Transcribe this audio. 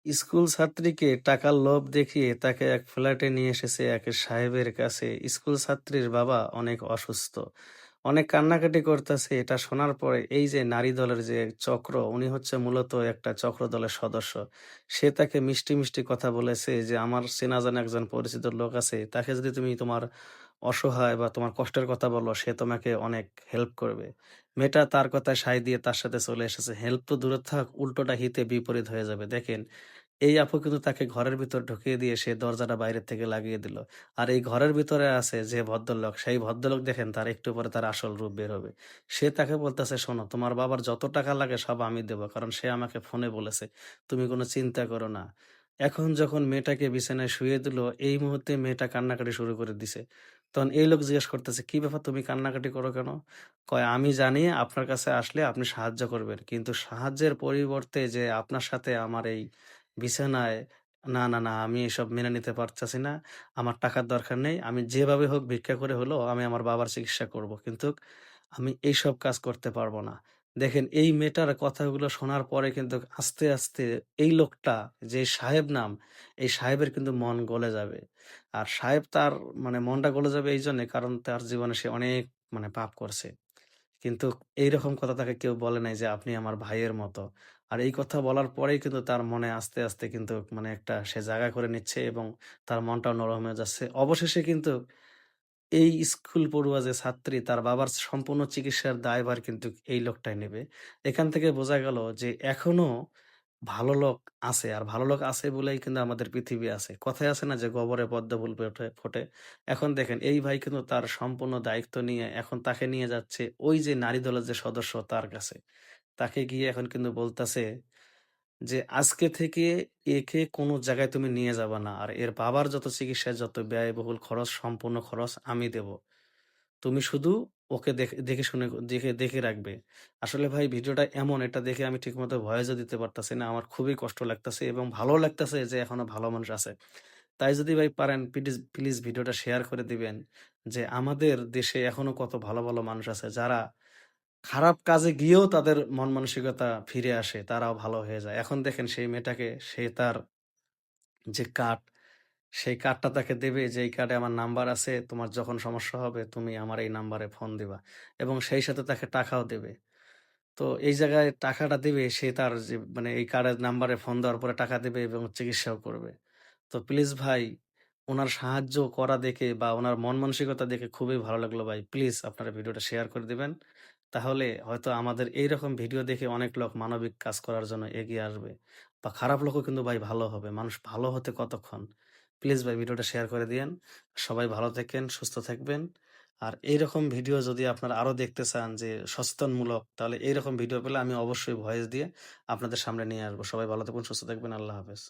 School ছাত্রীকে টাকার লোভ দেখিয়ে তাকে এক ফ্ল্যাটে নিয়ে এসেছে এক সাহেবের কাছে। স্কুল ছাত্রীর বাবা অনেক অসুস্থ। অনেক কান্নাকাটি করতেছে। এটা শোনার পরে এই যে নারী দলের যে চক্র, উনি হচ্ছে মূলত একটা চক্র দলের সদস্য। সে তাকে মিষ্টি, মিষ্টি কথা বলেছে যে, "আমার চেনা জানা একজন পরিচিত লোক আছে। তাকে যদি তুমি তোমার অসহায় বা তোমার কষ্টের কথা বলো, সে তোমাকে অনেক হেল্প করবে।" মেয়েটা তার কথায় সায় দিয়ে তার সাথে চলে এসেছে। হেল্প তো দূরে থাক, উল্টোটা হিতে বিপরীত হয়ে যাবে। দেখেন, এই আপু কিন্তু তাকে ঘরের ভিতর ঢুকিয়ে দিয়ে সে দরজাটা বাইরের থেকে লাগিয়ে দিল। আর এই ঘরের ভিতরে আছে যে ভদ্রলোক, সেই ভদ্রলোক দেখেন তার একটু পরে তার আসল রূপ বের হবে। সে তাকে বলতেছে, "শোনো, তোমার বাবার যত টাকা লাগে সব আমি দেব। কারণ সে আমাকে ফোনে বলেছে। তুমি কোনো চিন্তা করো না।" এখন যখন মেয়েটাকে বিছানায় শুইয়ে দিল, এই মুহূর্তে মেয়েটা কান্নাকাটি শুরু করে দিছে। তখন এই লোক জিজ্ঞেস করতেছে, "কি ব্যাপার, তুমি কান্নাকাটি করো কেন?" কয়, "আমি জানি আপনার কাছে আসলে আপনি সাহায্য করবেন। কিন্তু সাহায্যের পরিবর্তে যে আপনার সাথে আমার এই বিছানায় না, না, না, আমি এসব মেনে নিতে পারতেছি না। আমার টাকার দরকার নেই। আমি যেভাবে হোক ভিক্ষা করে হলেও আমি আমার বাবার চিকিৎসা করব। কিন্তু আমি এইসব কাজ করতে পারব না।" দেখেন, এই মেয়েটার কথাগুলো শোনার পরে কিন্তু আস্তে, আস্তে এই লোকটা যে সাহেব নাম, এই সাহেবের কিন্তু মন গলে যাবে। আর সাহেব তার মনটা গলে যাবে এইজন্যে কারণ তার জীবনে সে অনেক পাপ করছে। কিন্তু এইরকম কথা তাকে কেউ বলে নাই যে, "আপনি আমার ভাইয়ের মতো।" আর এই কথা বলার পরেই কিন্তু তার মনে আস্তে, আস্তে কিন্তু একটা সে জায়গা করে নিচ্ছে এবং তার মনটাও নরম হয়ে যাচ্ছে। অবশেষে কিন্তু এই স্কুল পড়ুয়া যে ছাত্রী তার বাবার সম্পূর্ণ চিকিৎসার দায়ভার কিন্তু এই লোকটাই নেবে। এখান থেকে বোঝা গেল যে এখনো ভালো লোক আছে। আর ভালো লোক আছে বলেই কিন্তু আমাদের পৃথিবী আছে। কথায় আছে না যে গোবরে পদ্ম ফুল ফোটে। এখন দেখেন এই ভাই কিন্তু তার সম্পূর্ণ দায়িত্ব নিয়ে এখন তাকে নিয়ে যাচ্ছে ওই যে নারী দলের যে সদস্য তার কাছে। তাকে গিয়ে এখন কিন্তু বলতাছে যে, "আজকে থেকে একে কোনো জায়গায় তুমি নিয়ে যাবা না। আর এর বাবার যত চিকিৎসায় যত ব্যয়বহুল খরচ সম্পূর্ণ খরচ আমি দেব। তুমি শুধু ওকে দেখে শুনে দেখে দেখে রাখবে।" আসলে ভাই ভিডিওটা এমন, এটা দেখে আমি ঠিকমতো ভয়েসও দিতে পারতাছি না। আমার খুবই কষ্ট লাগতাছে এবং ভালোও লাগতাছে যে এখনো ভালো মানুষ আছে। তাই যদি ভাই পারেন প্লিজ, প্লিজ ভিডিওটা শেয়ার করে দিবেন যে আমাদের দেশে এখনো কত ভালো, ভালো মানুষ আছে যারা খারাপ কাজে গিয়েও তাদের মন মানসিকতা ফিরে আসে, তারাও ভালো হয়ে যায়। এখন দেখেন সেই মেয়েটাকে সে তার যে কার্ড, সেই কার্ডটা তাকে দেবে যে, "এই কার্ডে আমার নাম্বার আছে। তোমার যখন সমস্যা হবে তুমি আমার এই নাম্বারে ফোন দিবা।" এবং সেই সাথে তাকে টাকাও দেবে। তো এই জায়গায় টাকাটা দিবে সে তার যে এই কার্ডের নাম্বারে ফোন দেওয়ার পরে টাকা দিবে এবং চিকিৎসাও করবে। তো প্লিজ ভাই, উনার সাহায্য করা দেখে বা উনার মন মানসিকতা দেখে খুবই ভালো লাগলো ভাই। প্লিজ আপনারা ভিডিওটা শেয়ার করে দিবেন। তাহলে হয়তো আমাদের এইরকম ভিডিও দেখে অনেক লোক মানবিক কাজ করার জন্য এগিয়ে আসবে। বা খারাপ লোকও কিন্তু ভাই ভালো হবে। মানুষ ভালো হতে কতক্ষণ? প্লিজ ভাই ভিডিওটা শেয়ার করে দিয়েন। সবাই ভালো থাকেন, সুস্থ থাকবেন। আর এইরকম ভিডিও যদি আপনারা আরো দেখতে চান যে সচেতনমূলক, তাহলে এইরকম ভিডিও পেলে আমি অবশ্যই ভয়েস দিয়ে আপনাদের সামনে নিয়ে আসবো। সবাই ভালো থাকবেন, সুস্থ থাকবেন। আল্লাহ হাফেজ।